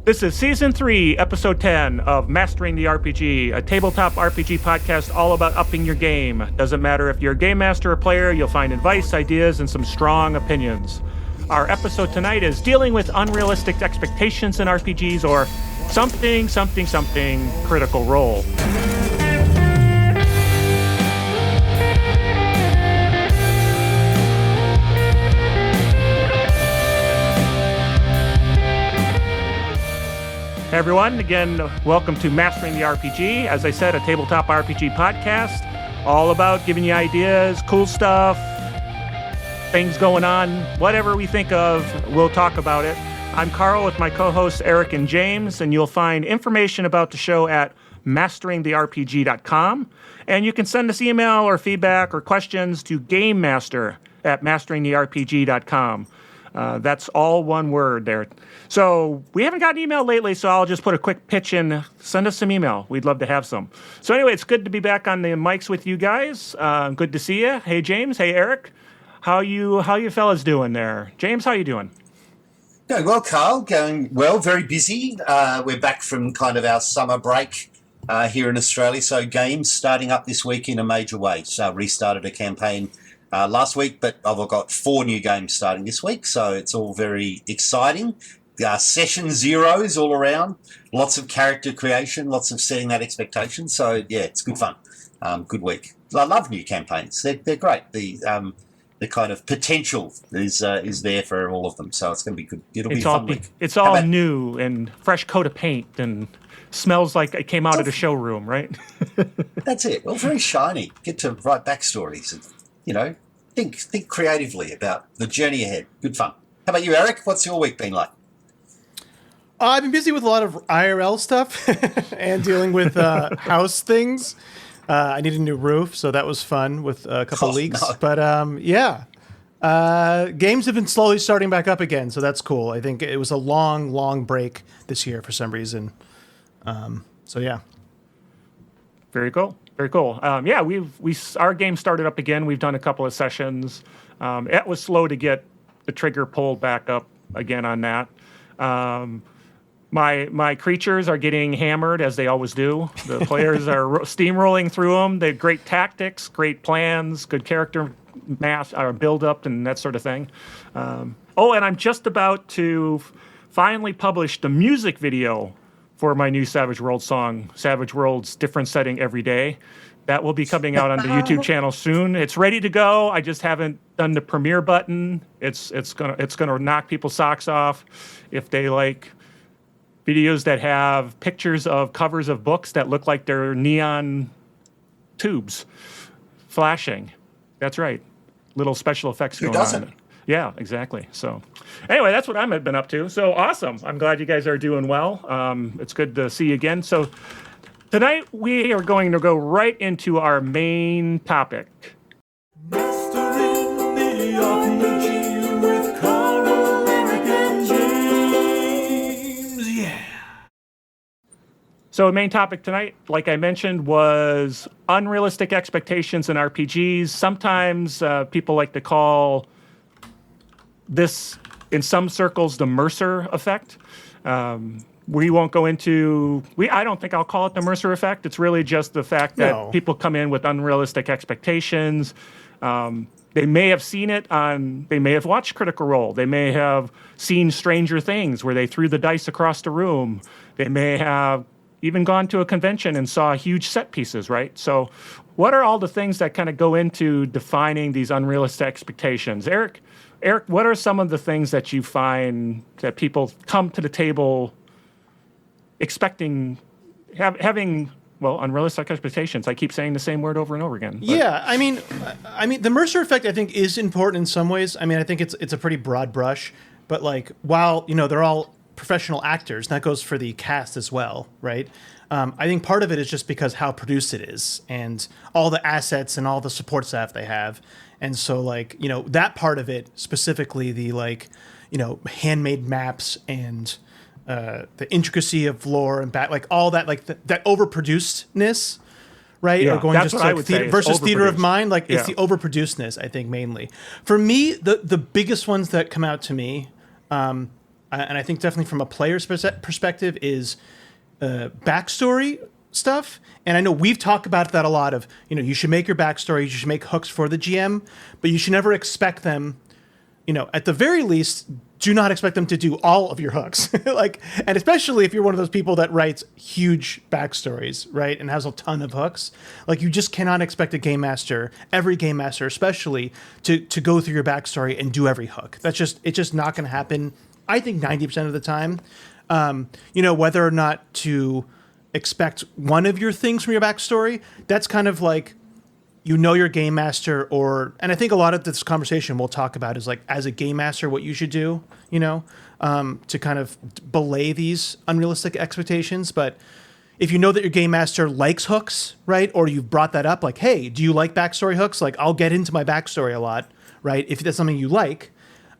This is Season 3, Episode 10 of Mastering the RPG, a tabletop RPG podcast all about upping your game. Doesn't matter if you're a game master or player, you'll find advice, ideas, and some strong opinions. Our episode tonight is dealing with unrealistic expectations in RPGs, or something Critical Role. Hey everyone, again, welcome to Mastering the RPG. As I said, a tabletop RPG podcast, all about giving you ideas, cool stuff, things going on, whatever we think of, we'll talk about it. I'm Carl with my co-hosts Eric and James, and you'll find information about the show at masteringtherepg.com. And you can send us email or feedback or questions to gamemaster@masteringtherepg.com. That's all one word there. So we haven't gotten email lately, so I'll just put a quick pitch in. Send us some email. We'd love to have some. So anyway, it's good to be back on the mics with you guys. Good to see you. Hey, James. Hey, Eric. How you fellas doing there? James, how you doing? Going well, Carl. Going well. Very busy. We're back from kind of our summer break here in Australia. So games starting up this week in a major way. So restarted a campaign last week, but I've got 4 new games starting this week, so it's all very exciting. Session zeros all around, lots of character creation, lots of setting that expectation. So yeah, it's good fun. Good week. I love new campaigns. They're great. The kind of potential is there for all of them. So it's going to be good. It'll be a fun week. It's all new and fresh coat of paint and smells like it came out of the showroom, right? That's it. Well, very shiny. Get to write backstories and, think creatively about the journey ahead. Good fun. How about you, Eric? What's your week been like? I've been busy with a lot of IRL stuff and dealing with house things. I need a new roof, so that was fun with a couple leaks. No. But games have been slowly starting back up again, so that's cool. I think it was a long break this year for some reason. So yeah. Very cool. Very cool. Our game started up again. We've done a couple of sessions. It was slow to get the trigger pulled back up again on that. My creatures are getting hammered, as they always do. The players are steamrolling through them. They have great tactics, great plans, good character mass or build up, and that sort of thing. And I'm just about to finally publish the music video for my new Savage Worlds song, Savage Worlds Different Setting Every Day. That will be coming out on the YouTube channel soon. It's ready to go. I just haven't done the premiere button. It's gonna knock people's socks off if they like videos that have pictures of covers of books that look like they're neon tubes flashing. That's right. Little special effects going on. Yeah, exactly. So anyway, that's what I've been up to. So awesome. I'm glad you guys are doing well. It's good to see you again. So tonight we are going to go right into our main topic. Mastering the RPG with Carl, Eric, and James. Yeah. So the main topic tonight, like I mentioned, was unrealistic expectations in RPGs. Sometimes people like to call this, in some circles, the Mercer Effect. We won't go into... I don't think I'll call it the Mercer Effect. It's really just the fact that people come in with unrealistic expectations. They may have seen it on... They may have watched Critical Role. They may have seen Stranger Things, where they threw the dice across the room. They may have even gone to a convention and saw huge set pieces, right? So what are all the things that kind of go into defining these unrealistic expectations? Eric, what are some of the things that you find that people come to the table expecting, having unrealistic expectations? I keep saying the same word over and over again. Yeah, I mean, the Mercer Effect, I think, is important in some ways. I mean, I think it's a pretty broad brush, but like, while they're all professional actors, and that goes for the cast as well, right? I think part of it is just because how produced it is, and all the assets and all the support staff they have. And so, that part of it, specifically the, handmade maps and the intricacy of lore and all that, that overproducedness, right? Yeah, or going just like theater versus theater of mind, it's the overproducedness, I think, mainly. For me, the biggest ones that come out to me and I think definitely from a player's perspective, is backstory stuff. And I know we've talked about that a lot of, you should make your backstory, you should make hooks for the GM, but you should never expect them, at the very least, do not expect them to do all of your hooks. And especially if you're one of those people that writes huge backstories, right? And has a ton of hooks. You just cannot expect every game master especially, to go through your backstory and do every hook. It's just not going to happen. I think 90% of the time, whether or not to expect one of your things from your backstory, that's kind of your game master, and I think a lot of this conversation we'll talk about is as a game master, what you should do, to kind of belay these unrealistic expectations. But if you know that your game master likes hooks, right? Or you've brought that up, hey, do you like backstory hooks? I'll get into my backstory a lot, right? If that's something you like,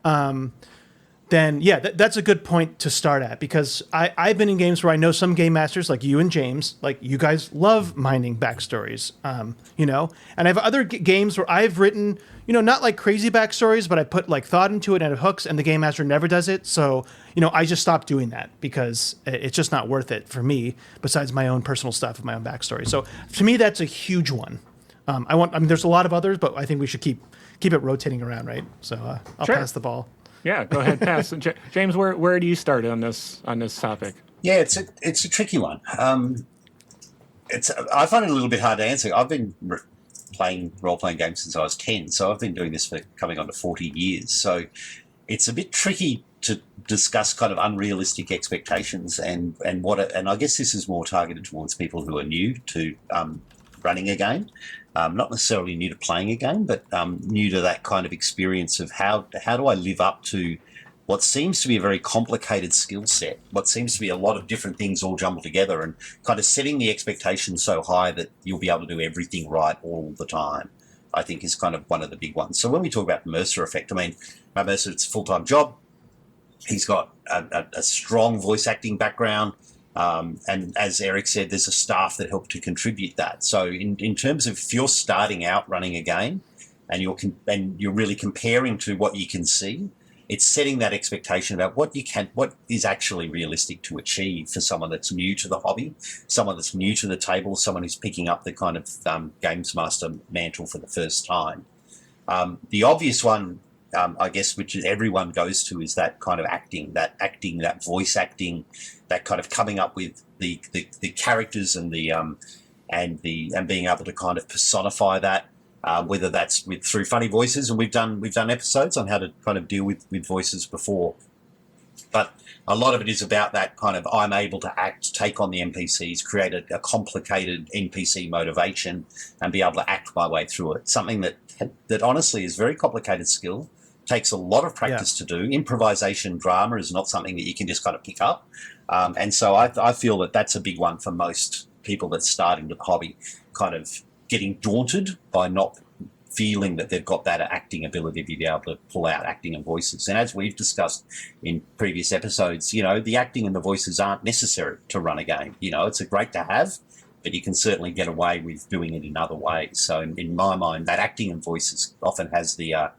then yeah, that's a good point to start at, because I've been in games where I know some game masters like you and James, you guys love mining backstories, and I have other games where I've written, not crazy backstories, but I put thought into it and hooks, and the game master never does it. So, I just stopped doing that because it's just not worth it for me, besides my own personal stuff and my own backstory. So to me, that's a huge one. There's a lot of others, but I think we should keep it rotating around, right? So I'll pass the ball. Yeah, go ahead, pass. James, where do you start on this topic? Yeah, it's a tricky one. I find it a little bit hard to answer. I've been playing role-playing games since I was 10, so I've been doing this for coming on to 40 years. So it's a bit tricky to discuss kind of unrealistic expectations and I guess this is more targeted towards people who are new to running a game. Not necessarily new to playing a game, but new to that kind of experience of how do I live up to what seems to be a very complicated skill set, what seems to be a lot of different things all jumbled together, and kind of setting the expectations so high that you'll be able to do everything right all the time, I think is kind of one of the big ones. So when we talk about Mercer Effect, Mercer, it's a full-time job. He's got a strong voice acting background. And as Eric said, there's a staff that help to contribute that. So in terms of if you're starting out running a game and you're really comparing to what you can see, it's setting that expectation about what is actually realistic to achieve for someone that's new to the hobby, someone that's new to the table, someone who's picking up the kind of games master mantle for the first time. The obvious one, I guess, which everyone goes to, is that kind of acting, that voice acting, that kind of coming up with the characters and being able to kind of personify that, whether that's through funny voices, and we've done episodes on how to kind of deal with voices before. But a lot of it is about that kind of, I'm able to take on the NPCs, create a complicated NPC motivation, and be able to act my way through it. Something that honestly is very complicated skill, takes a lot of practice to do. Improvisation drama is not something that you can just kind of pick up. And so I feel that that's a big one for most people that's starting the hobby, kind of getting daunted by not feeling that they've got that acting ability to be able to pull out acting and voices. And as we've discussed in previous episodes, the acting and the voices aren't necessary to run a game. It's a great to have, but you can certainly get away with doing it in other ways. So in my mind, that acting and voices often has the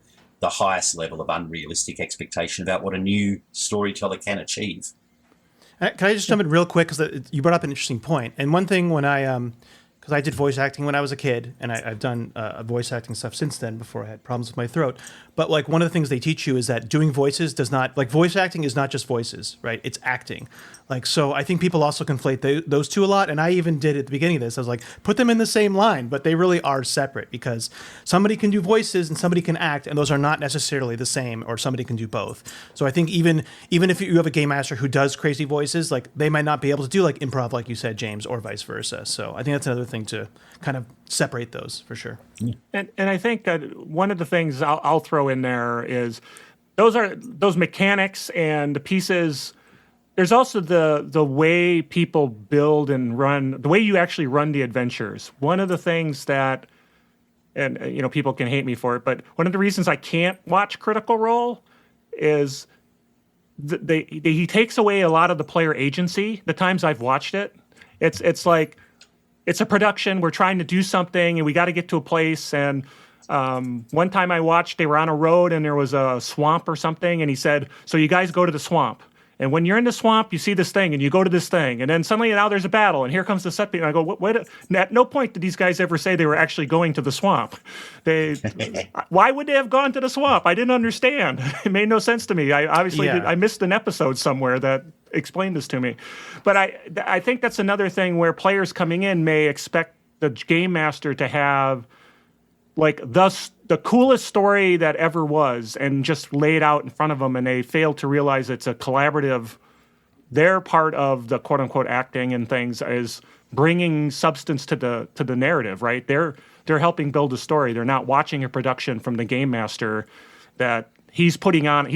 highest level of unrealistic expectation about what a new storyteller can achieve. Can I just jump in real quick, because you brought up an interesting point. And one thing when because I did voice acting when I was a kid, and I've done voice acting stuff since then before I had problems with my throat. But one of the things they teach you is that doing voices does not, voice acting is not just voices, right? It's acting. So I think people also conflate those two a lot. And I even did at the beginning of this. I was like, put them in the same line, but they really are separate, because somebody can do voices and somebody can act, and those are not necessarily the same, or somebody can do both. So I think even if you have a game master who does crazy voices, they might not be able to do improv, like you said, James, or vice versa. So I think that's another thing to kind of separate those for sure. And I think one of the things I'll throw in there is those mechanics and the pieces. There's also the way people build and run, the way you actually run the adventures. One of the things that, and people can hate me for it, but one of the reasons I can't watch Critical Role is he takes away a lot of the player agency. The times I've watched it, it's like it's a production. We're trying to do something, and we got to get to a place. And one time I watched, they were on a road, and there was a swamp or something, and he said, "So you guys go to the swamp." And when you're in the swamp, you see this thing, and you go to this thing, and then suddenly now there's a battle, and here comes the set piece. And I go, wait. At no point did these guys ever say they were actually going to the swamp. Why would they have gone to the swamp? I didn't understand. It made no sense to me. I missed an episode somewhere that explained this to me. But I think that's another thing where players coming in may expect the game master to have like the coolest story that ever was and just lay it out in front of them, and they fail to realize it's a collaborative. Their part of the quote unquote acting and things is bringing substance to the narrative, right? They're helping build a story. They're not watching a production from the game master that he's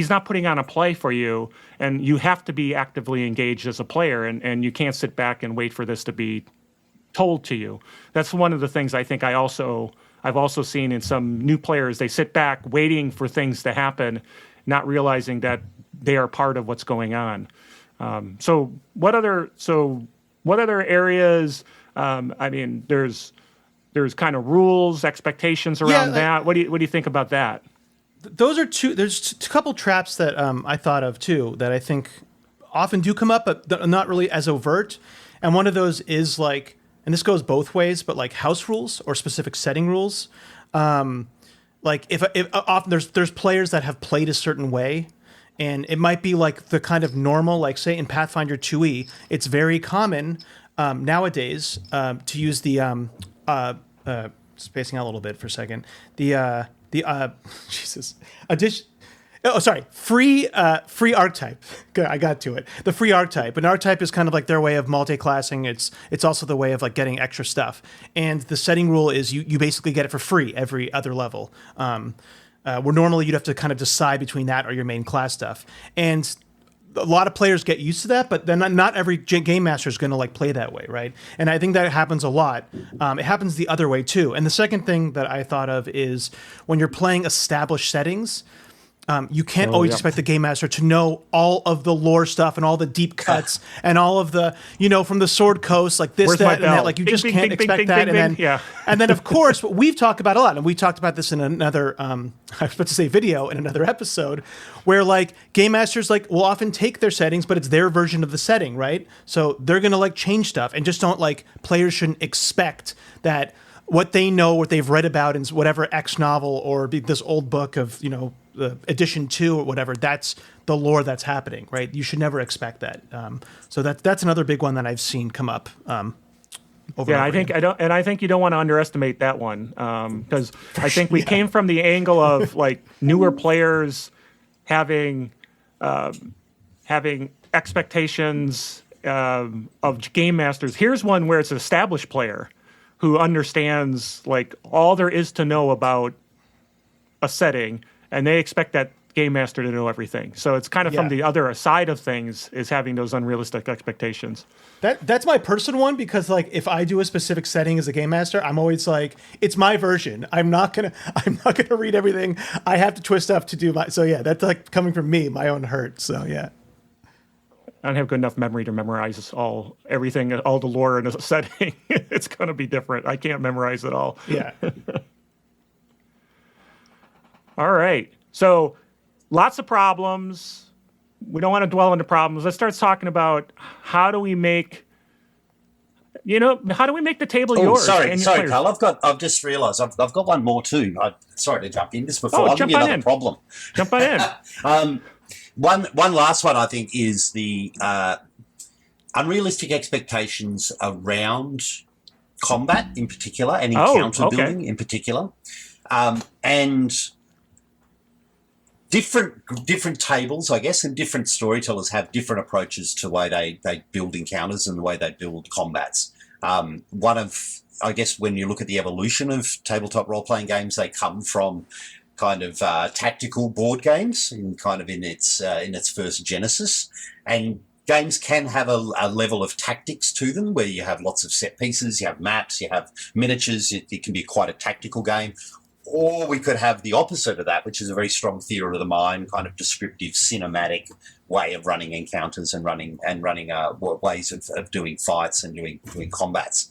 not putting on a play for you, and you have to be actively engaged as a player, and you can't sit back and wait for this to be told to you. That's one of the things I think I've also seen in some new players. They sit back waiting for things to happen, not realizing that they are part of what's going on. So what other areas? There's kind of rules, expectations around that. What do you think about that? Those are two. There's a couple traps that I thought of too that I think often do come up, but not really as overt. And one of those is like, and this goes both ways, but like house rules or specific setting rules. Like if often there's players that have played a certain way, and it might be like the kind of normal, like say in Pathfinder 2e, it's very common nowadays to use the spacing out a little bit for a second. Free archetype. Good, I got to it. The free archetype. An archetype is kind of like their way of multi-classing. It's also the way of like getting extra stuff. And the setting rule is you basically get it for free every other level. Where normally you'd have to kind of decide between that or your main class stuff. And a lot of players get used to that, but then not every game master is going to like play that way, right? And I think that happens a lot. It happens the other way too. And the second thing that I thought of is when you're playing established settings, you can't always expect the game master to know all of the lore stuff and all the deep cuts and all of the, from the Sword Coast, like this, that, and that. Like you just can't expect that. And then, of course, what we've talked about a lot, and we talked about this in another, I was about to say video in another episode, where like game masters like will often take their settings, but it's their version of the setting, right? So they're going to like change stuff, and just don't like players shouldn't expect that what they know, what they've read about in whatever X novel or this old book of, edition 2 or whatever, that's the lore that's happening, right? You should never expect that. So that's another big one that I've seen come up. I think you don't want to underestimate that one, because I think we came from the angle of like newer players having expectations of game masters. Here's one where it's an established player who understands like all there is to know about a setting, and they expect that game master to know everything. So it's kind of from the other side of things, is having those unrealistic expectations. That's my personal one, because like if I do a specific setting as a game master, I'm always like, it's my version. I'm not gonna read everything. I have to twist stuff to do my. So yeah, that's like coming from me, my own hurt. So yeah. I don't have good enough memory to memorize everything, all the lore in a setting. It's going to be different. I can't memorize it all. Yeah. All right. So lots of problems. We don't want to dwell on the problems. Let's start talking about how do we make the table yours? Sorry, Carl. I've just realised I've got one more too. Sorry to jump in just before. I'll give you another problem. Jump on in. One last one, I think, is the unrealistic expectations around combat in particular and encounter building in particular, and different tables, I guess, and different storytellers have different approaches to the way they build encounters and the way they build combats. I guess when you look at the evolution of tabletop role-playing games, they come from kind of tactical board games in its first genesis, and games can have a level of tactics to them where you have lots of set pieces, you have maps, you have miniatures. It can be quite a tactical game, or we could have the opposite of that, which is a very strong theatre of the mind, kind of descriptive, cinematic way of running encounters and running ways of doing fights and doing combats.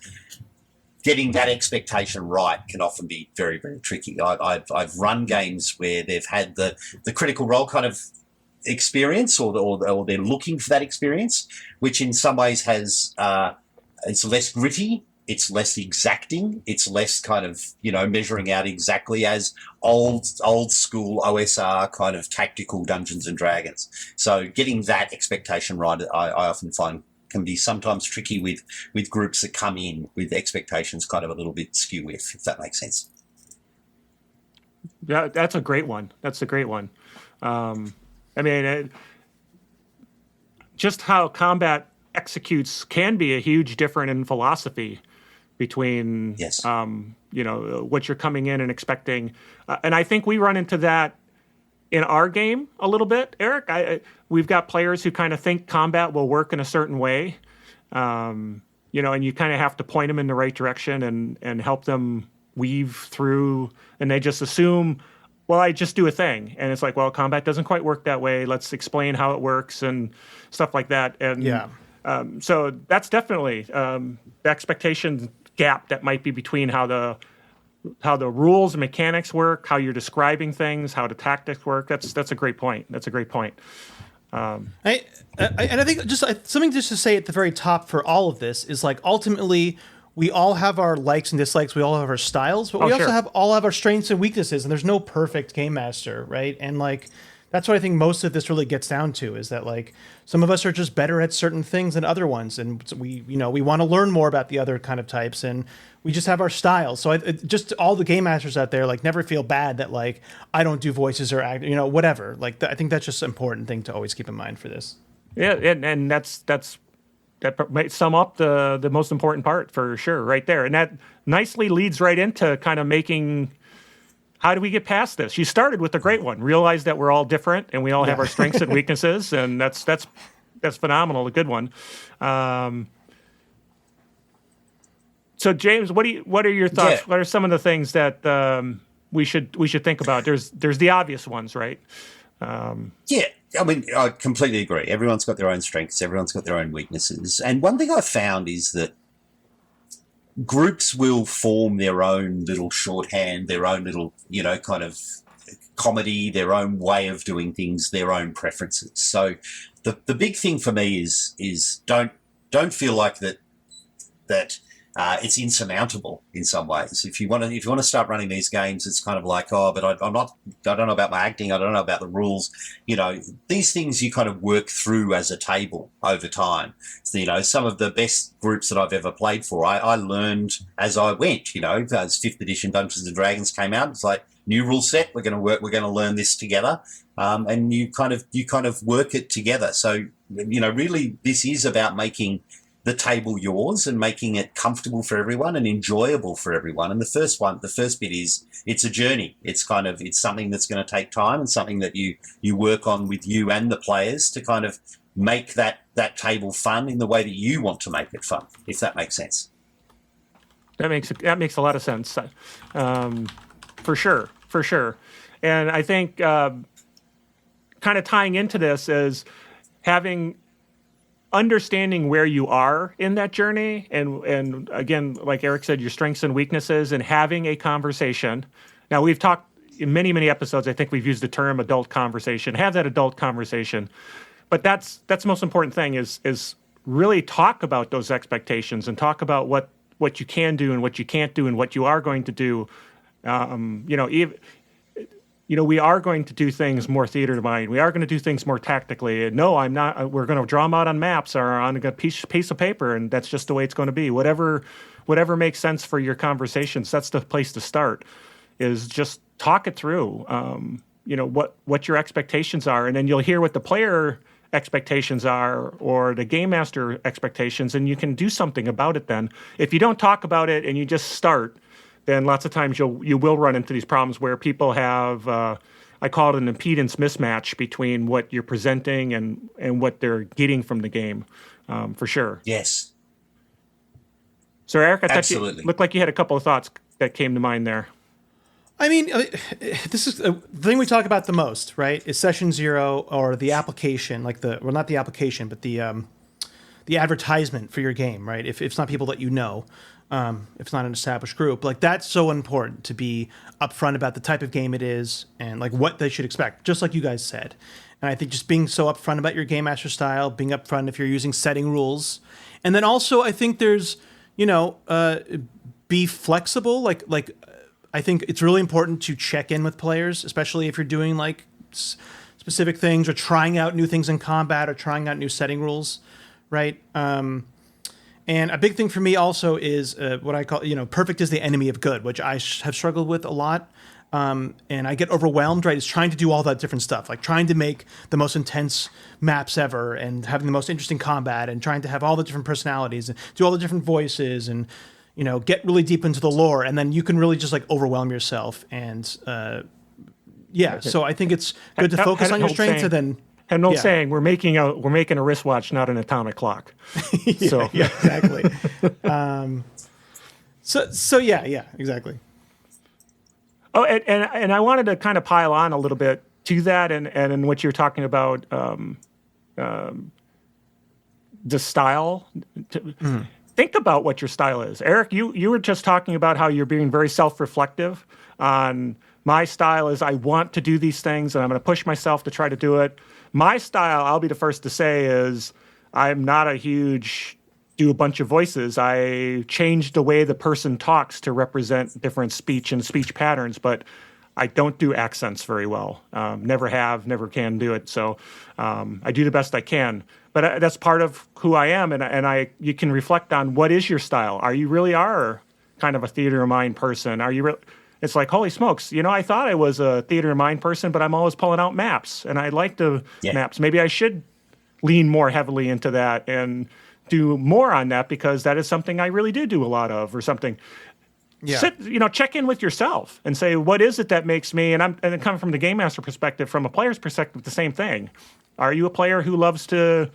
Getting that expectation right can often be very, very tricky. I've run games where they've had the critical role kind of experience, or they're looking for that experience, which in some ways has it's less gritty, it's less exacting, it's less kind of measuring out exactly as old school OSR kind of tactical Dungeons and Dragons. So getting that expectation right, I often find can be sometimes tricky with groups that come in with expectations kind of a little bit skew, if that makes sense. Yeah, that's a great one. I mean, just how combat executes can be a huge difference in philosophy between, Yes. What you're coming in and expecting. And I think we run into that in our game a little bit, Eric. We've got players who kind of think combat will work in a certain way, and you kind of have to point them in the right direction and help them weave through, and they just assume, well, I just do a thing. And it's like, well, combat doesn't quite work that way. Let's explain how it works and stuff like that. And so that's definitely the expectation gap that might be between how the rules and mechanics work, how you're describing things, how the tactics work. That's a great point. I think just something just to say at the very top for all of this is like ultimately we all have our likes and dislikes, we all have our styles, but we also all have our strengths and weaknesses, and there's no perfect game master, right? And like that's what I think most of this really gets down to, is that like some of us are just better at certain things than other ones, and we want to learn more about the other kind of types, and we just have our styles. So just all the game masters out there, like, never feel bad that like I don't do voices or act, whatever. Like I think that's just an important thing to always keep in mind for this. Yeah, and that might sum up the most important part for sure, right there. And that nicely leads right into kind of making, how do we get past this? You started with a great one. Realize that we're all different and we all have our strengths and weaknesses, and that's phenomenal. A good one. So James, what are your thoughts? Yeah. What are some of the things that we should think about? There's the obvious ones, right? Yeah, I mean, I completely agree. Everyone's got their own strengths. Everyone's got their own weaknesses. And one thing I've found is that groups will form their own little shorthand, their own little, kind of comedy, their own way of doing things, their own preferences. So the big thing for me is don't feel like that it's insurmountable in some ways. If you want to start running these games, it's kind of like, but I don't know about my acting, I don't know about the rules. These things you kind of work through as a table over time. So, some of the best groups that I've ever played for, I learned as I went. As 5th edition Dungeons and Dragons came out, it's like, new rule set, we're going to learn this together, and you kind of work it together. So really, this is about making the table yours and making it comfortable for everyone and enjoyable for everyone. And the first bit is, it's a journey. It's something that's going to take time, and something that you work on with you and the players to kind of make that table fun in the way that you want to make it fun, if that makes sense. That makes a lot of sense. For sure. And I think kind of tying into this is understanding where you are in that journey, and again, like Eric said, your strengths and weaknesses, and having a conversation. Now, we've talked in many episodes, I think we've used the term adult conversation. Have that adult conversation. But that's the most important thing, is really talk about those expectations and talk about what you can do and what you can't do and what you are going to do. We are going to do things more theater to mind. We are going to do things more tactically. No, I'm not. We're going to draw them out on maps or on a piece of paper, and that's just the way it's going to be. Whatever makes sense for your conversations, that's the place to start. Is just talk it through. What your expectations are, and then you'll hear what the player expectations are or the game master expectations, and you can do something about it. Then, if you don't talk about it and you just start, then lots of times you will run into these problems where people have, I call it an impedance mismatch between what you're presenting and what they're getting from the game, for sure. Yes. So, Eric, I thought Absolutely. you looked like you had a couple of thoughts that came to mind there. I mean, this is the thing we talk about the most, right? Is session 0 or the application, not the application, but the the advertisement for your game, right? If it's not people that you know, if it's not an established group, like that's so important to be upfront about the type of game it is and like what they should expect, just like you guys said. And I think just being so upfront about your game master style, being upfront if you're using setting rules, and then also I think there's, be flexible. Like I think it's really important to check in with players, especially if you're doing like specific things or trying out new things in combat or trying out new setting rules, right? And a big thing for me also is what I call, perfect is the enemy of good, which I have struggled with a lot. And I get overwhelmed, right? Is trying to do all that different stuff, like trying to make the most intense maps ever and having the most interesting combat and trying to have all the different personalities and do all the different voices and, get really deep into the lore. And then you can really just like overwhelm yourself. And so I think it's good to focus on your strengths and then. An old saying, we're making a wristwatch, not an atomic clock. Yeah, exactly. So exactly. Oh, and I wanted to kind of pile on a little bit to that, and what you're talking about, the style. Think about what your style is, Eric. You were just talking about how you're being very self-reflective on. My style is I want to do these things, and I'm going to push myself to try to do it. My style, I'll be the first to say, is I'm not a huge do a bunch of voices. I change the way the person talks to represent different speech and speech patterns, but I don't do accents very well. Never have, never can do it. So I do the best I can. But that's part of who I am, and you can reflect on what is your style. Are you really are kind of a theater of mind person? Are you? It's like, holy smokes, I thought I was a theater of mind person, but I'm always pulling out maps, and I like the maps. Maybe I should lean more heavily into that and do more on that because that is something I really do a lot of or something. Yeah. Check in with yourself and say, what is it that makes me, and coming from the game master perspective, from a player's perspective, the same thing. Are you a player who loves to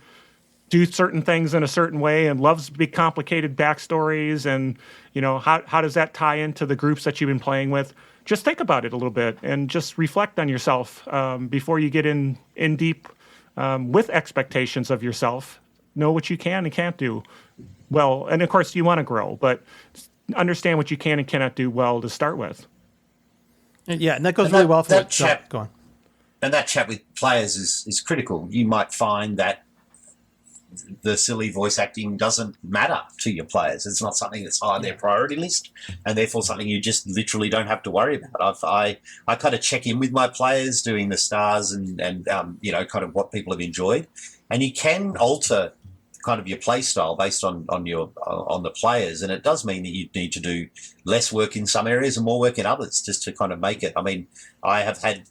do certain things in a certain way and loves big complicated backstories? And, how does that tie into the groups that you've been playing with? Just think about it a little bit and just reflect on yourself before you get in deep with expectations of yourself. Know what you can and can't do well. And of course you want to grow, but understand what you can and cannot do well to start with. Yeah, and that goes really well for that chat. Go on. And that chat with players is critical. You might find that the silly voice acting doesn't matter to your players. It's not something that's high on their priority list, and therefore something you just literally don't have to worry about. I kind of check in with my players, doing the stars and kind of what people have enjoyed, and you can alter kind of your play style based on the players, and it does mean that you need to do less work in some areas and more work in others just to kind of make it. I mean, I've had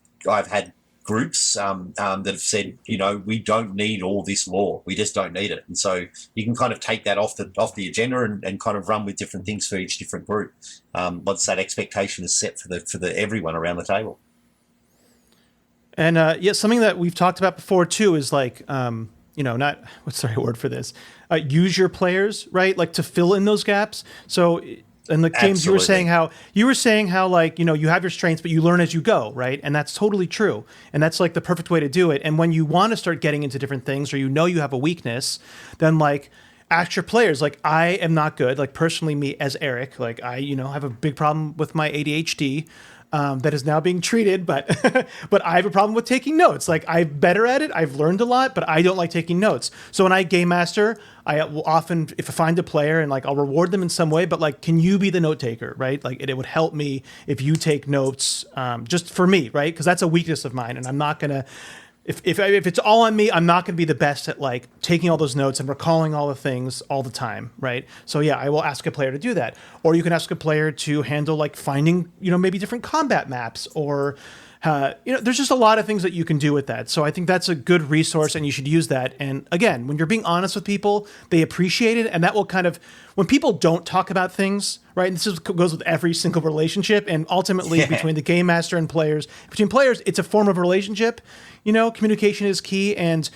groups that have said, we don't need all this lore, we just don't need it, and so you can kind of take that off the agenda and kind of run with different things for each different group once that expectation is set for the everyone around the table. And something that we've talked about before too is like not what's the right word for this? Use your players, right? Like to fill in those gaps. So, and like James, you were saying how like, you have your strengths, but you learn as you go, right? And that's totally true. And that's like the perfect way to do it. And when you want to start getting into different things or you have a weakness, then like ask your players, like I am not good. Like personally me as Eric, like I, have a big problem with my ADHD. That is now being treated, but but I have a problem with taking notes. Like I'm better at it. I've learned a lot, but I don't like taking notes. So when I game master, I will often, if I find a player and like I'll reward them in some way, but like, can you be the note taker, right? Like it would help me if you take notes, just for me, right? Because that's a weakness of mine, and I'm not gonna. If it's all on me, I'm not going to be the best at like taking all those notes and recalling all the things all the time, right? So yeah, I will ask a player to do that, or you can ask a player to handle like finding maybe different combat maps, or there's just a lot of things that you can do with that. So I think that's a good resource, and you should use that. And again, when you're being honest with people, they appreciate it, and that will kind of when people don't talk about things, right? And this goes with every single relationship, and ultimately between the game master and players, it's a form of relationship. Communication is key, and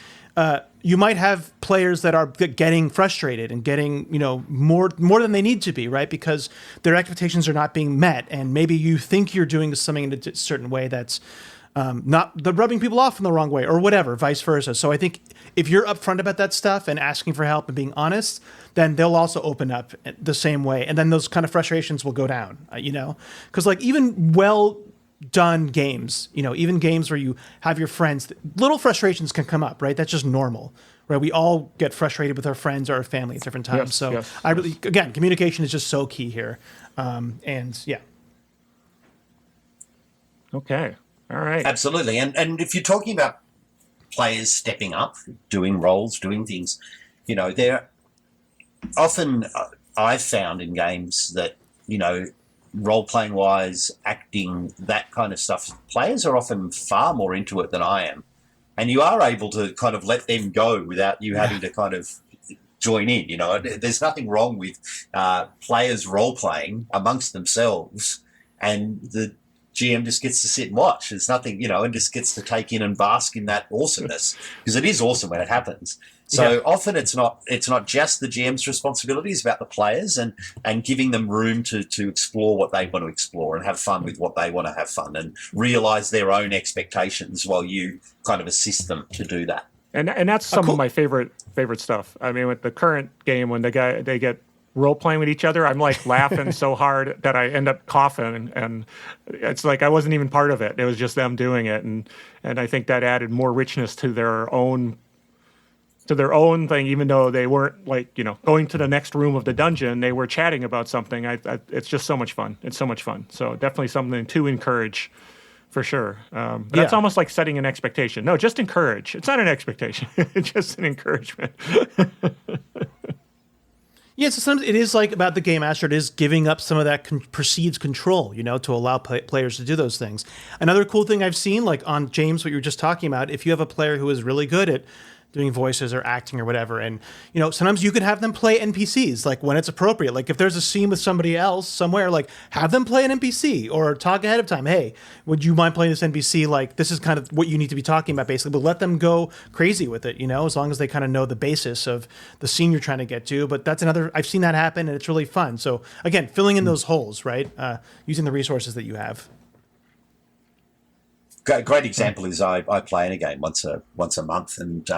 you might have players that are getting frustrated and getting, more than they need to be, right? Because their expectations are not being met, and maybe you think you're doing something in a certain way that's not the rubbing people off in the wrong way or whatever, vice versa. So I think if you're upfront about that stuff and asking for help and being honest, then they'll also open up the same way. And then those kind of frustrations will go down, because like even well done games, even games where you have your friends, little frustrations can come up, right? That's just normal, right? We all get frustrated with our friends or our family at different times. Again, communication is just so key here. And yeah. Okay. All right. Absolutely. And if you're talking about players stepping up, doing roles, doing things, they're often, I've found in games that, role-playing wise, acting, that kind of stuff, players are often far more into it than I am. And you are able to kind of let them go without you having to kind of join in, There's nothing wrong with players role-playing amongst themselves, and the GM just gets to sit and watch. There's nothing, and just gets to take in and bask in that awesomeness, because it is awesome when it happens. So often it's not just the GM's responsibility, it's about the players and giving them room to explore what they want to explore and have fun with what they want to have fun and realise their own expectations while you kind of assist them to do that. And that's some of my favorite stuff. I mean, with the current game, when they get role playing with each other, I'm like laughing so hard that I end up coughing, and it's like I wasn't even part of it. It was just them doing it, and I think that added more richness to their own thing, even though they weren't like going to the next room of the dungeon. They were chatting about something. It's just so much fun. It's so much fun. So definitely something to encourage. For sure. That's almost like setting an expectation. No, just encourage. It's not an expectation. It's just an encouragement. Yeah, so sometimes it is like about the game master. It is giving up some of that perceived control, to allow players to do those things. Another cool thing I've seen, like on James, what you were just talking about, if you have a player who is really good at doing voices or acting or whatever, and sometimes you could have them play NPCs, like when it's appropriate. Like if there's a scene with somebody else somewhere, like have them play an NPC or talk ahead of time. Hey, would you mind playing this NPC? Like this is kind of what you need to be talking about, basically. But let them go crazy with it, as long as they kind of know the basis of the scene you're trying to get to. But that's I've seen that happen, and it's really fun. So again, filling in those holes, right? Using the resources that you have. Great example is I play in a game once a month, and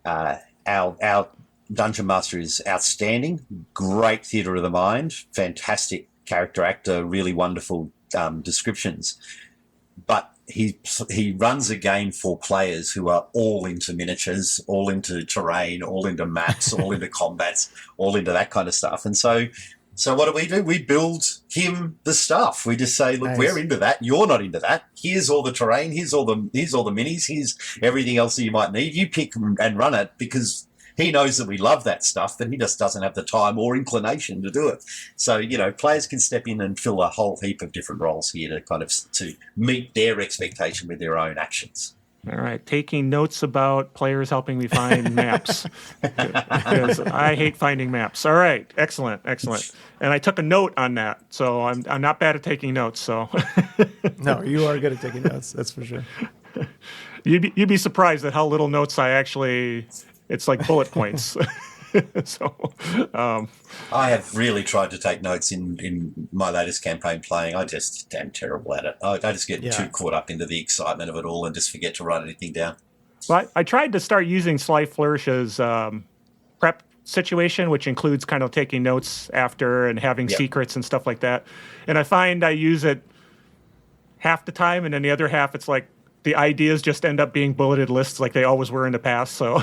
our dungeon master is outstanding. Great theatre of the mind, fantastic character actor, really wonderful descriptions. But he runs a game for players who are all into miniatures, all into terrain, all into maps, all into combats, all into that kind of stuff, and So what do? We build him the stuff. We just say, look, We're into that. You're not into that. Here's all the terrain. Here's all the minis. Here's everything else that you might need. You pick and run it, because he knows that we love that stuff, but he just doesn't have the time or inclination to do it. So, players can step in and fill a whole heap of different roles here to kind of to meet their expectation with their own actions. All right, taking notes about players helping me find maps, because I hate finding maps. All right, excellent. And I took a note on that, so I'm not bad at taking notes. So no, you are good at taking notes. That's for sure. You'd be surprised at how little notes I actually. It's like bullet points. So I have really tried to take notes in my latest campaign playing. I just am terrible at it. I just get too caught up into the excitement of it all and just forget to write anything down. Well, I tried to start using Sly Flourish's prep situation, which includes kind of taking notes after and having secrets and stuff like that. And I find I use it half the time, and then the other half it's like the ideas just end up being bulleted lists like they always were in the past. So,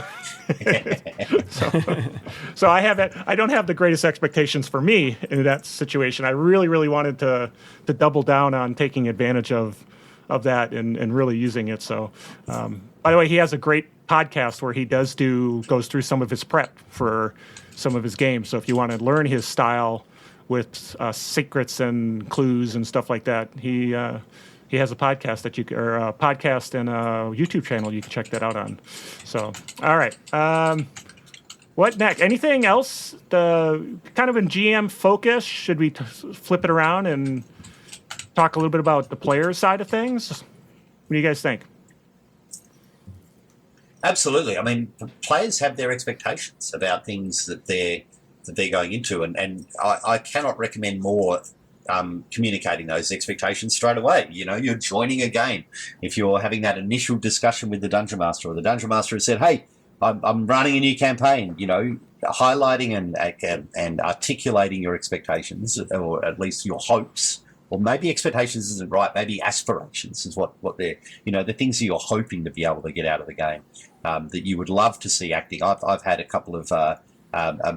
so I don't have the greatest expectations for me in that situation. I really, really wanted to double down on taking advantage of that and really using it. So, by the way, he has a great podcast where he goes through some of his prep for some of his games. So if you want to learn his style with secrets and clues and stuff like that, he has a podcast or a podcast and a YouTube channel you can check that out on. So, all right. What next? Anything else? Kind of in GM focus, should we flip it around and talk a little bit about the player side of things? What do you guys think? Absolutely. I mean, players have their expectations about things that they're going into, and I cannot recommend more communicating those expectations straight away. You know, you're joining a game. If you're having that initial discussion with the Dungeon Master, or the Dungeon Master has said, hey, I'm running a new campaign, you know, highlighting and articulating your expectations, or at least your hopes, or maybe expectations isn't right, maybe aspirations is what they're, you know, the things that you're hoping to be able to get out of the game, that you would love to see acting. I've had a couple of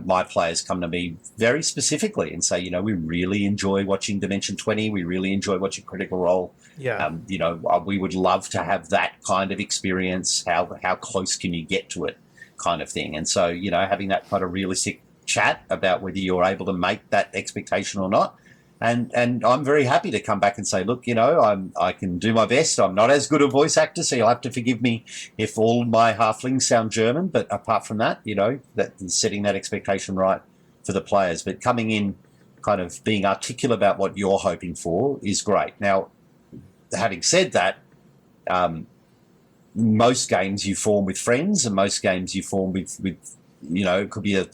my players come to me very specifically and say, you know, we really enjoy watching Dimension 20. We really enjoy watching Critical Role. Yeah. You know, we would love to have that kind of experience. How close can you get to it, kind of thing. And so, you know, having that kind of realistic chat about whether you're able to make that expectation or not. And I'm very happy to come back and say, look, you know, I can do my best. I'm not as good a voice actor, so you'll have to forgive me if all my halflings sound German. But apart from that, you know, that setting that expectation right for the players. But coming in, kind of being articulate about what you're hoping for is great. Now, having said that, most games you form with friends, and most games you form with you know, it could be a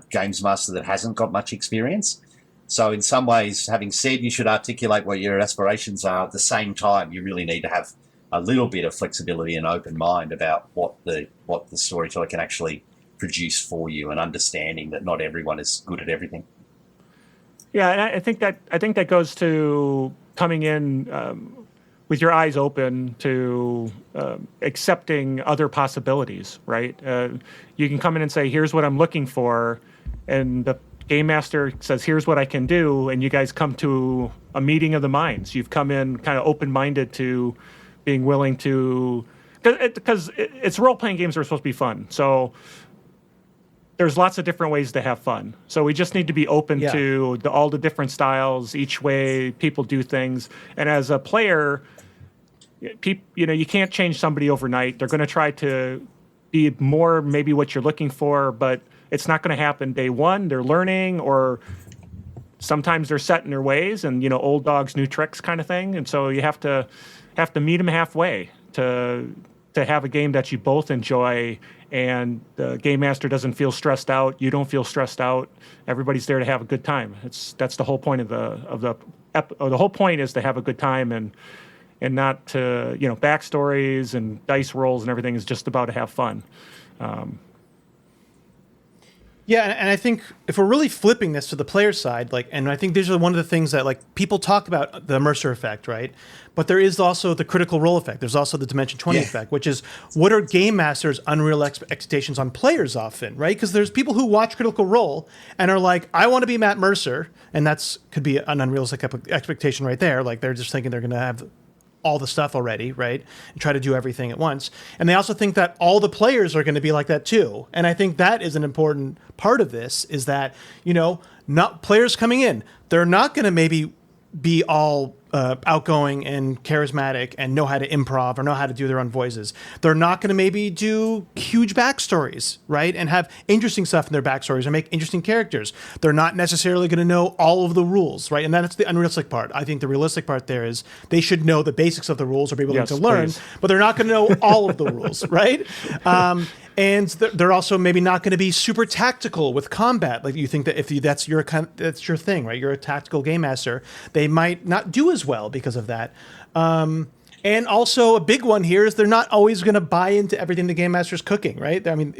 games master that hasn't got much experience. So in some ways, having said you should articulate what your aspirations are, at the same time, you really need to have a little bit of flexibility and open mind about what the storyteller can actually produce for you, and understanding that not everyone is good at everything. Yeah, and I think that goes to coming in with your eyes open to accepting other possibilities, right? You can come in and say, here's what I'm looking for, and the Game Master says, here's what I can do, and you guys come to a meeting of the minds. You've come in kind of open-minded to being willing to... Because it's role-playing games that are supposed to be fun, so there's lots of different ways to have fun. So we just need to be open to all the different styles, each way people do things. And as a player, you know, you can't change somebody overnight. They're going to try to be more maybe what you're looking for, but it's not going to happen day one. They're learning, or sometimes they're set in their ways, and, you know, old dogs, new tricks kind of thing. And so you have to meet them halfway to have a game that you both enjoy, and the game master doesn't feel stressed out. You don't feel stressed out. Everybody's there to have a good time. That's the whole point the whole point is to have a good time, and not to, you know, backstories and dice rolls and everything is just about to have fun. Yeah, and I think if we're really flipping this to the player side, like, and I think these are one of the things that, like, people talk about the Mercer Effect, right? But there is also the Critical Role effect. There's also the Dimension 20 effect, which is, what are game masters' unreal expectations on players often, right? Because there's people who watch Critical Role and are like, I want to be Matt Mercer, and could be an unrealistic expectation right there. Like, they're just thinking they're going to have all the stuff already, right? And try to do everything at once. And they also think that all the players are going to be like that too. And I think that is an important part of this, is that, you know, not players coming in, they're not going to maybe be all outgoing and charismatic and know how to improv or know how to do their own voices. They're not going to maybe do huge backstories, right? And have interesting stuff in their backstories or make interesting characters. They're not necessarily going to know all of the rules, right? And that's the unrealistic part. I think the realistic part there is they should know the basics of the rules or be able to learn, please. but they're not going to know all of the rules, right? And they're also maybe not going to be super tactical with combat. Like, you think that if that's your thing, right? You're a tactical game master. They might not do as well because of that. And also a big one here is they're not always going to buy into everything the game master's cooking, right? I mean,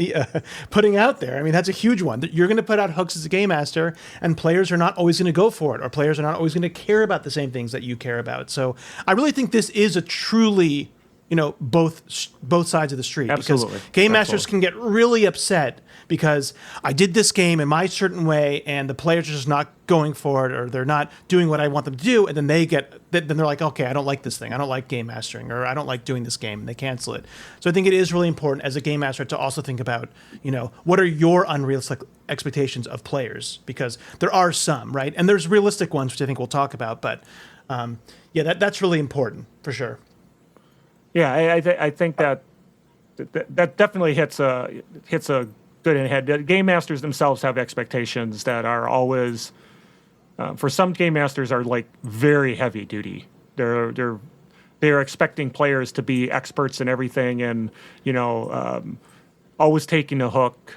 putting out there. I mean, that's a huge one. You're going to put out hooks as a game master, and players are not always going to go for it, or players are not always going to care about the same things that you care about. So I really think this is a truly, you know, both sides of the street. Absolutely. Because game masters can get really upset because I did this game in my certain way, and the players are just not going for it, or they're not doing what I want them to do, and then they're like, okay, I don't like this thing, I don't like game mastering, or I don't like doing this game, and they cancel it. So I think it is really important as a game master to also think about, you know, what are your unrealistic expectations of players, because there are some, right? And there's realistic ones, which I think we'll talk about, but that's really important for sure. Yeah, I think that definitely hits a good in the head. The game masters themselves have expectations that are always, for some game masters, are like very heavy duty. They're expecting players to be experts in everything, and, you know, always taking the hook.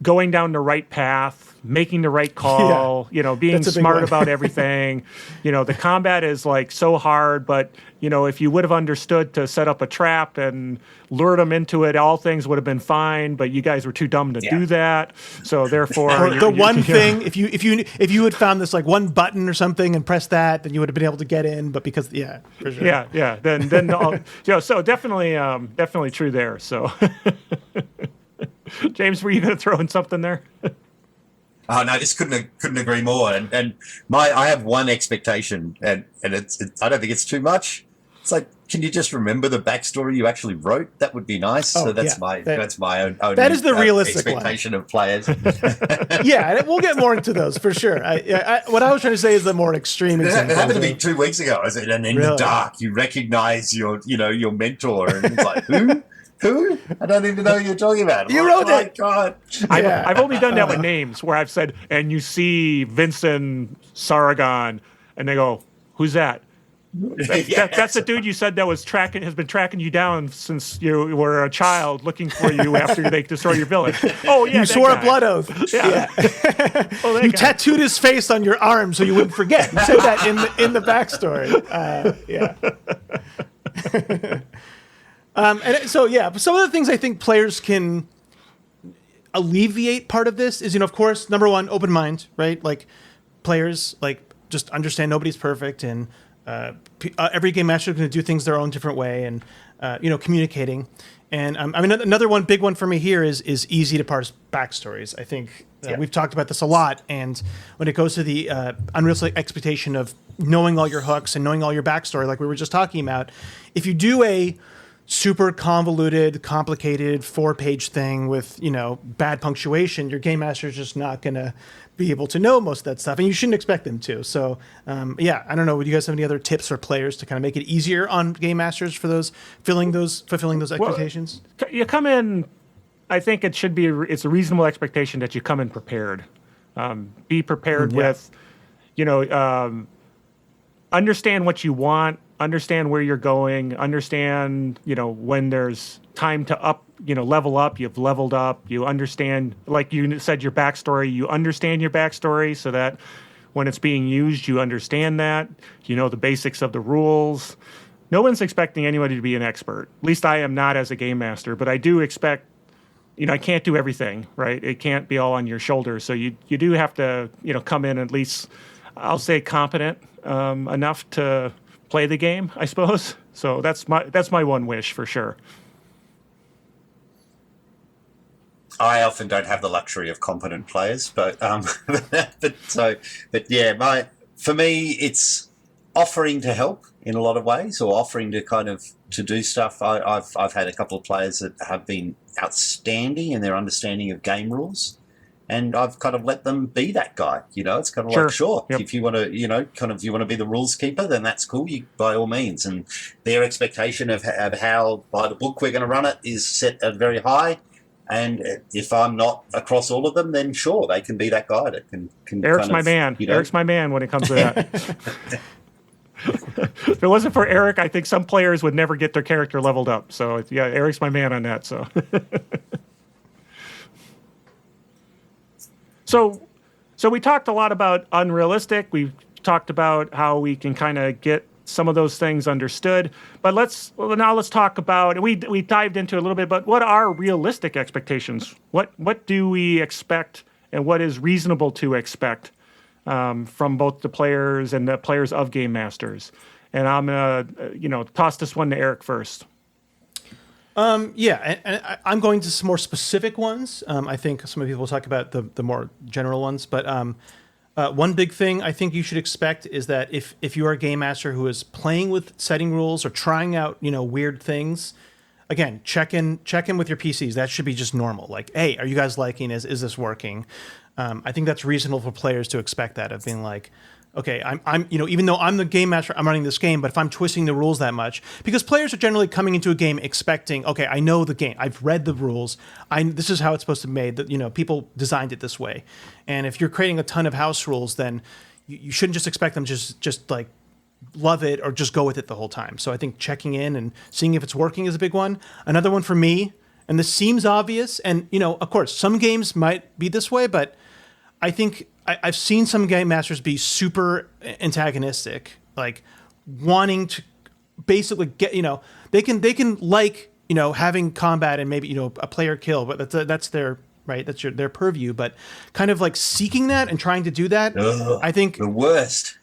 going down the right path, making the right call, being That's a big smart one. about everything. The combat is like so hard, but if you would have understood to set up a trap and lure them into it, all things would have been fine, but you guys were too dumb to do that. So therefore, Or the one thing, if you had found this like one button or something and pressed that, then you would have been able to get in. But because for sure. Yeah. So definitely true there. So, James, were you going to throw in something there? Oh no, this couldn't agree more. And I have one expectation, and it's I don't think it's too much. It's like, can you just remember the backstory you actually wrote? That would be nice. Oh, so that's yeah. my own. That is the realistic expectation of players. Yeah, we'll get more into those for sure. What I was trying to say is the more extreme It example. happened to me 2 weeks ago. I said, and in the Really? dark, you recognize your mentor, and it's like, who? Who? I don't even know who you're talking about. You wrote it. God. I've only done that with names where I've said, and you see Vincent Saragon, and they go, "Who's that?" That's the dude you said that has been tracking you down since you were a child, looking for you after they destroy your village. Oh yeah, You swore a blood oath. Yeah. Oh, that You guy. tattooed his face on your arm so you wouldn't forget. You said that in the backstory. But some of the things I think players can alleviate part of this is, of course, number one, open mind, right? Like players, just understand nobody's perfect, and every game master is going to do things their own different way, and communicating. And another one, big one for me here is easy to parse backstories. I think we've talked about this a lot, and when it goes to the unrealistic expectation of knowing all your hooks and knowing all your backstory, like we were just talking about, if you do a super convoluted, complicated 4-page thing with, bad punctuation, your game master is just not going to be able to know most of that stuff, and you shouldn't expect them to. So, I don't know. Would you guys have any other tips for players to kind of make it easier on game masters for fulfilling those expectations? You come in. I think it's a reasonable expectation that you come in prepared. Be prepared with, understand what you want. Understand where you're going, understand, when there's time to level up, you've leveled up, you understand, like you said, your backstory, you understand your backstory so that when it's being used, you understand that, the basics of the rules. No one's expecting anybody to be an expert. At least I am not as a game master, but I do expect, I can't do everything, right? It can't be all on your shoulders. So you do have to, come in at least, I'll say competent enough to play the game, I suppose. So that's my one wish for sure. I often don't have the luxury of competent players, but for me, it's offering to help in a lot of ways, or offering to to do stuff. I've had a couple of players that have been outstanding in their understanding of game rules, and I've kind of let them be that guy. It's kind of like, sure, Yep. if you want to, you want to be the rules keeper, then that's cool. By all means. And their expectation of how by the book we're going to run it is set at very high. And if I'm not across all of them, then sure, they can be that guy that can Eric's my man. Eric's my man when it comes to that. If it wasn't for Eric, I think some players would never get their character leveled up. So yeah, Eric's my man on that. So we talked a lot about Unrealistic. We talked about how we can kind of get some of those things understood. But let's talk about, we dived into a little bit, but what are realistic expectations? What do we expect, and what is reasonable to expect from both the players and the players of Game Masters? And I'm gonna toss this one to Eric first. And I'm going to some more specific ones. I think some people will talk about the more general ones, but one big thing I think you should expect is that if you are a game master who is playing with setting rules or trying out weird things, again, check in with your PCs. That should be just normal. Like, hey, are you guys liking? Is this working? I think that's reasonable for players to expect that, of being like, okay, I'm even though I'm the game master, I'm running this game, but if I'm twisting the rules that much, because players are generally coming into a game expecting, okay, I know the game, I've read the rules, this is how it's supposed to be made, that people designed it this way. And if you're creating a ton of house rules, then you shouldn't just expect them just like love it or just go with it the whole time. So I think checking in and seeing if it's working is a big one. Another one for me, And this seems obvious. And, of course, some games might be this way, but I think I've seen some game masters be super antagonistic, like wanting to basically get, they can like, having combat and maybe, a player kill, but that's their, right. That's their purview, but kind of like seeking that and trying to do that. Ugh, I think the worst.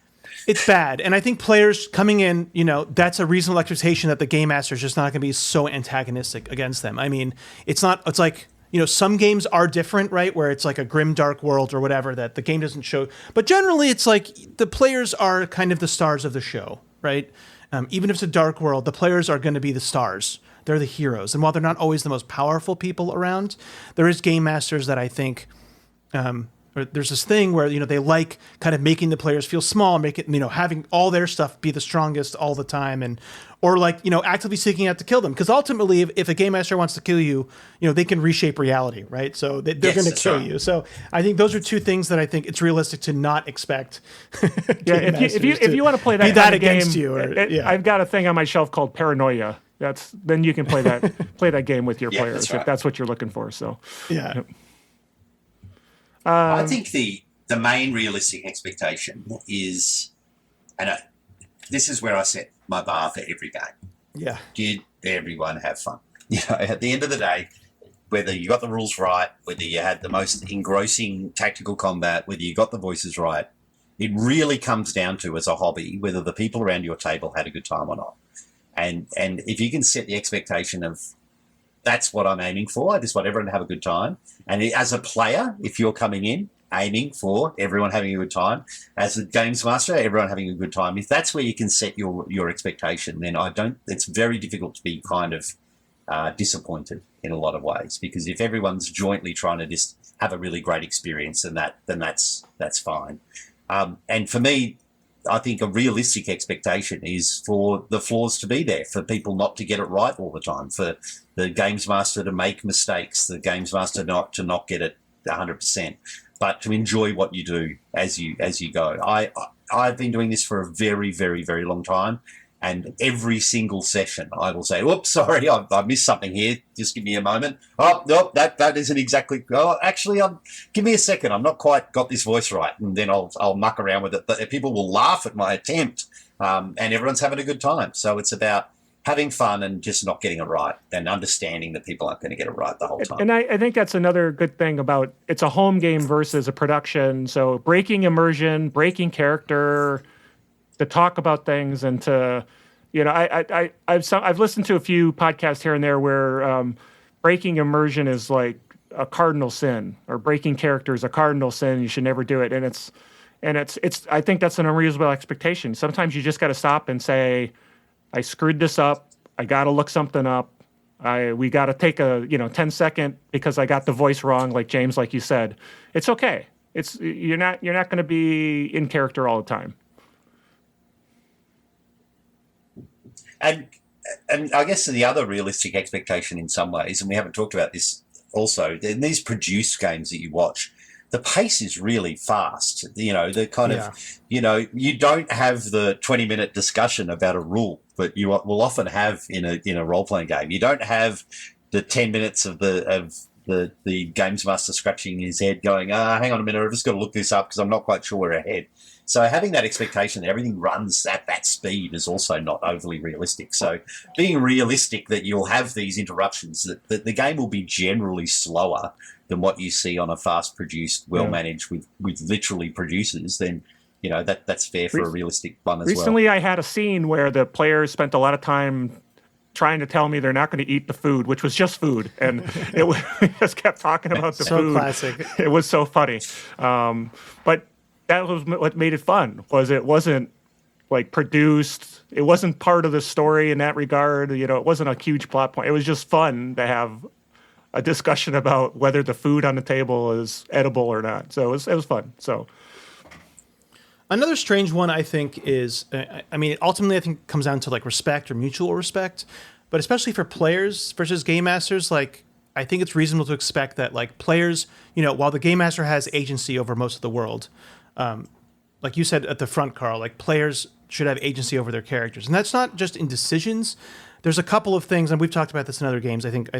it's bad. And I think players coming in, that's a reasonable expectation that the game master is just not going to be so antagonistic against them. I mean, it's like, some games are different, right? Where it's like a grim, dark world or whatever that the game doesn't show. But generally, it's like the players are kind of the stars of the show, right? Even if it's a dark world, the players are going to be the stars. They're the heroes. And while they're not always the most powerful people around, there is game masters that I think... or there's this thing where they like kind of making the players feel small, make it having all their stuff be the strongest all the time, or like actively seeking out to kill them, because ultimately if a game master wants to kill you, they can reshape reality, right? So they're going to kill you. So I think those are two things that I think it's realistic to not expect. If you want to play that, be that kind of against game, you, I've got a thing on my shelf called Paranoia. Then you can play that game with your players that's right. if that's what you're looking for. So yeah. I think the main realistic expectation is, and this is where I set my bar for every game. Yeah. Did everyone have fun? At the end of the day, whether you got the rules right, whether you had the most engrossing tactical combat, whether you got the voices right, it really comes down to, as a hobby, whether the people around your table had a good time or not. And if you can set the expectation of, that's what I'm aiming for, I just want everyone to have a good time. And as a player, if you're coming in aiming for everyone having a good time, as a games master, everyone having a good time, if that's where you can set your expectation, then it's very difficult to be kind of disappointed in a lot of ways, because if everyone's jointly trying to just have a really great experience, then that's fine. And for me, I think a realistic expectation is for the flaws to be there, for people not to get it right all the time, for the games master to make mistakes, the games master not get it 100%, but to enjoy what you do as you go. I've been doing this for a very, very, very long time, and every single session I will say, "Oops, sorry, I missed something here. Just give me a moment. Oh, no, that isn't exactly. Oh, actually, give me a second. I'm not quite got this voice right," and then I'll muck around with it. But people will laugh at my attempt, and everyone's having a good time. So it's about having fun and just not getting it right, and understanding that people aren't going to get it right the whole time. And I think that's another good thing about it's a home game versus a production. So breaking immersion, breaking character, to talk about things, and to, I've listened to a few podcasts here and there where breaking immersion is like a cardinal sin, or breaking character is a cardinal sin. You should never do it. And it's I think that's an unreasonable expectation. Sometimes you just got to stop and say, I screwed this up. I got to look something up. We got to take a 10-second because I got the voice wrong, like James, like you said. It's okay. You're not going to be in character all the time. And I guess the other realistic expectation in some ways, and we haven't talked about this also, in these produced games that you watch, the pace is really fast. The kind of, you don't have the 20-minute discussion about a rule, but you will often have in a role-playing game. You don't have the 10 minutes of the games master scratching his head going, hang on a minute, I've just got to look this up because I'm not quite sure where ahead. So having that expectation that everything runs at that speed is also not overly realistic. So being realistic that you'll have these interruptions, that the game will be generally slower than what you see on a fast-produced, well-managed with literally producers, then that's fair for a realistic one as well. Recently, I had a scene where the players spent a lot of time trying to tell me they're not going to eat the food, which was just food, and we just kept talking about the so food. Classic. It was so funny, but that was what made it fun. It wasn't like produced. It wasn't part of the story in that regard. It wasn't a huge plot point. It was just fun to have a discussion about whether the food on the table is edible or not. So it was fun. So. Another strange one, I think, is, ultimately, I think it comes down to like respect or mutual respect, but especially for players versus game masters, like, I think it's reasonable to expect that like players, while the game master has agency over most of the world, like you said at the front, Carl, like players should have agency over their characters. And that's not just in decisions. there's a couple of things, and we've talked about this in other games. I think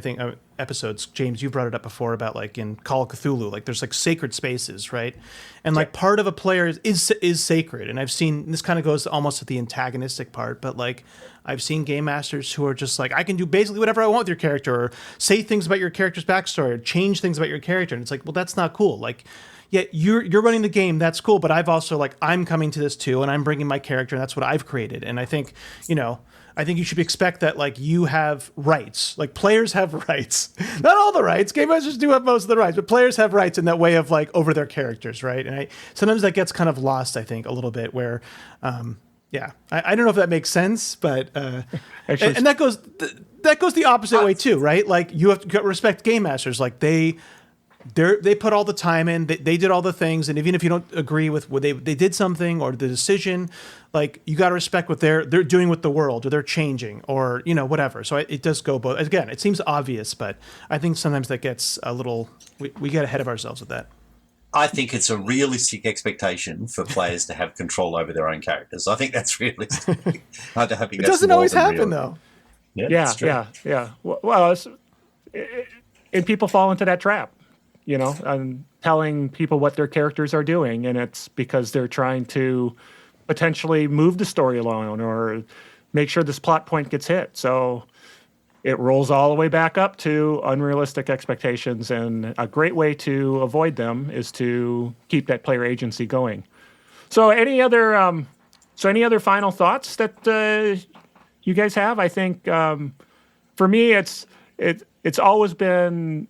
episodes. James, you brought it up before about like in Call of Cthulhu, like there's like sacred spaces, right? And like part of a player is sacred. And I've seen this kind of goes almost to the antagonistic part, but like I've seen game masters who are just like, I can do basically whatever I want with your character, or say things about your character's backstory, or change things about your character. And it's like, well, that's not cool. Like, yeah, you're running the game, that's cool, but I've also like I'm coming to this too, and I'm bringing my character, and that's what I've created. And I think you should expect that like you have rights, like players have rights, not all the rights. Game masters do have most of the rights, but players have rights in that way of like over their characters, right? And sometimes that gets kind of lost, I think, a little bit. Where, I don't know if that makes sense, but actually, and that goes the opposite way too, right? Like you have to respect game masters, like they put all the time in, they did all the things, and even if you don't agree with what they did something or the decision, like you got to respect what they're doing with the world, or they're changing, or whatever. So it does go both. Again, it seems obvious, but I think sometimes that gets a little we get ahead of ourselves with that. I think it's a realistic expectation for players to have control over their own characters. I think that's realistic. It doesn't always happen though. Yeah. Well, and people fall into that trap. And telling people what their characters are doing, and it's because they're trying to potentially move the story along or make sure this plot point gets hit. So it rolls all the way back up to unrealistic expectations, and a great way to avoid them is to keep that player agency going. So any other final thoughts that you guys have? I think for me, it's always been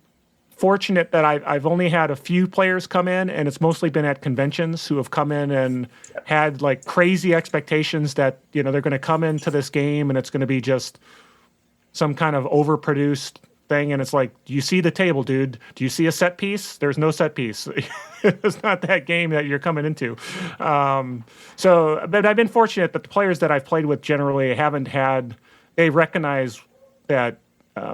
fortunate that I've only had a few players come in, and it's mostly been at conventions who have come in and had like crazy expectations that they're going to come into this game and it's going to be just some kind of overproduced thing. And it's like, do you see the table, dude? Do you see a set piece? There's no set piece. It's not that game that you're coming into. But I've been fortunate that the players that I've played with generally they recognize that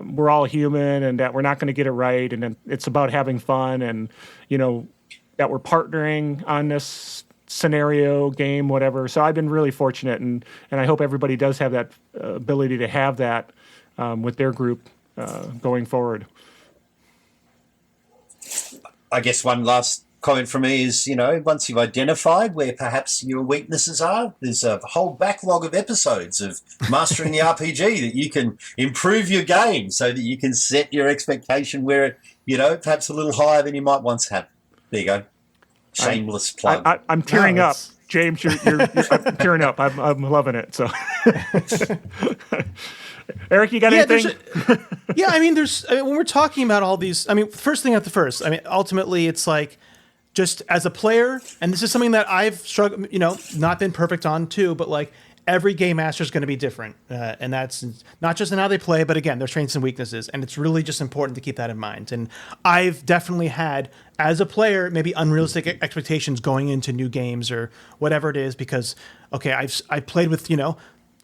we're all human, and that we're not going to get it right, and it's about having fun, and that we're partnering on this scenario game, whatever. So I've been really fortunate, and I hope everybody does have that ability to have that with their group going forward. I guess one last comment from me is, once you've identified where perhaps your weaknesses are, there's a whole backlog of episodes of Mastering the RPG that you can improve your game so that you can set your expectation where it, perhaps a little higher than you might once have. There you go. Shameless plug. I'm tearing up. James, I'm tearing up. I'm loving it. So, Eric, you got anything? When we're talking about all these, first thing at the first, ultimately it's like, just as a player, and this is something that I've struggled, not been perfect on too, but like every game master is going to be different. And that's not just in how they play, but again, their strengths and weaknesses. And it's really just important to keep that in mind. And I've definitely had, as a player, maybe unrealistic expectations going into new games or whatever it is, because, okay, I've played with,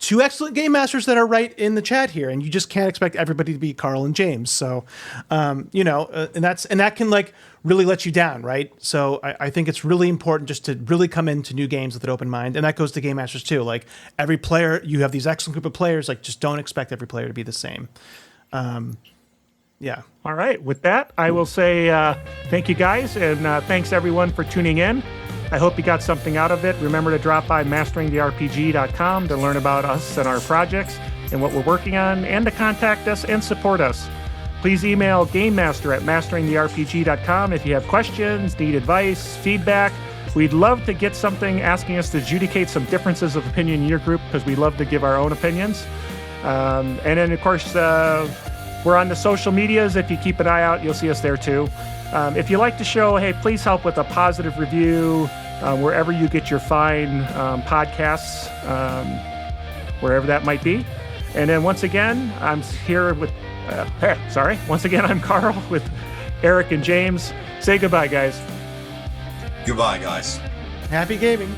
two excellent game masters that are right in the chat here, and you just can't expect everybody to be Carl and James. So, and that can like really let you down, right? So I think it's really important just to really come into new games with an open mind, and that goes to game masters too. Like every player, you have these excellent group of players. Like just don't expect every player to be the same. Yeah. All right. With that, I will say thank you guys, and thanks everyone for tuning in. I hope you got something out of it. Remember to drop by masteringtherepg.com to learn about us and our projects and what we're working on, and to contact us and support us. Please email gamemaster@masteringtherepg.com if you have questions, need advice, feedback. We'd love to get something asking us to adjudicate some differences of opinion in your group, because we love to give our own opinions. And then, of course, we're on the social medias. If you keep an eye out, you'll see us there too. If you like the show, hey, please help with a positive review wherever you get your fine podcasts, wherever that might be. And then once again, I'm here with, I'm Carl with Eric and James. Say goodbye, guys. Goodbye, guys. Happy gaming.